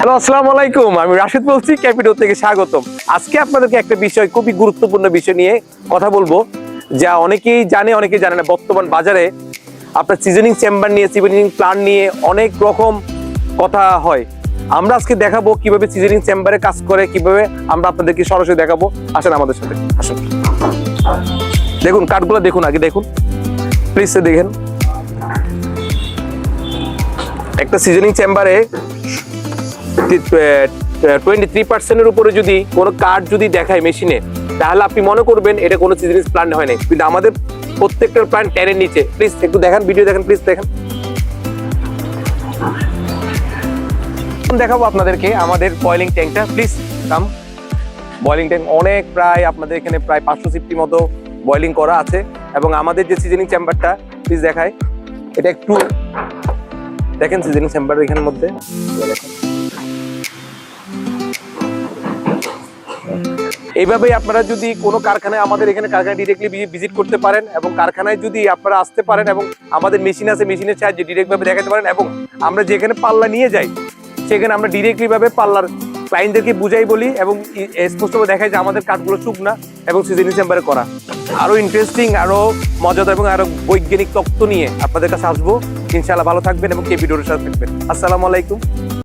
Hello, আসসালামু আলাইকুম। আমি রাশিদ বলছি, ক্যাপিটাল থেকে স্বাগতম। আজকে আপনাদেরকে একটা বিষয়, খুবই গুরুত্বপূর্ণ বিষয় নিয়ে কথা বলবো, যা অনেকেই জানে অনেকেই জানে না। বর্তমান বাজারে আপনার সিজনিং চেম্বার নিয়ে, সিজনিং প্ল্যান নিয়ে অনেক রকম কথা হয়। আমরা আজকে দেখাবো কিভাবে সিজনিং চেম্বারে কাজ করে, কিভাবে আমরা আপনাদেরকে সরাসরি দেখাবো। আসেন আমাদের সাথে, আসুন। দেখুন কাঠগুলো, দেখুন আগে দেখুন, প্লিজ দেখেন। একটা সিজনিং চেম্বারে 23% উপরে যদি কোনো কার্ড যদি দেখায় মেশিনে, তাহলে আপনি মনে করবেন এটা কোনো সিজনিং প্ল্যান হয় নাই, কিন্তু আমাদের প্রত্যেকটার প্ল্যান 10 এর নিচে। প্লিজ একটু দেখেন, ভিডিও দেখেন, প্লিজ দেখেন। দেখাবো আপনাদেরকে আমাদের বয়লিং ট্যাঙ্কটা, প্লিজ কাম। বয়লিং ট্যাঙ্ক অনেক, প্রায় আপনাদের এখানে প্রায় 550 মতো বয়লিং করা আছে। এবং আমাদের যে সিজনিং চেম্বারটা প্লিজ দেখায়, এটা একটু দেখেন। সিজনিং চেম্বার এখানের মধ্যে এইভাবেই আপনারা যদি কোনো কারখানায়, আমাদের এখানে কারখানায় ডিরেক্টলি ভিজিট করতে পারেন, এবং কারখানায় যদি আপনারা আসতে পারেন, এবং আমাদের মেশিন আছে, মেশিনের সাহায্যে ডিরেক্ট ভাবে দেখাতে পারেন। এবং আমরা যেখানে পাল্লা নিয়ে যাই, সেখানে আমরা ডিরেক্টলি ভাবে পাল্লার ক্লায়েন্টদেরকে বুঝাই বলি, এবং স্পষ্টভাবে দেখাই যে আমাদের কাজগুলো শুকনা এবং সিজনিং চেম্বারে করা। আরো ইন্টারেস্টিং, আরো মজাদার এবং আরো বৈজ্ঞানিক তথ্য নিয়ে আপনাদের কাছে আসবো। ইনশাআল্লাহ ভালো থাকবেন এবং কে ভিডিওর সাথে থাকবেন। আসসালামু আলাইকুম।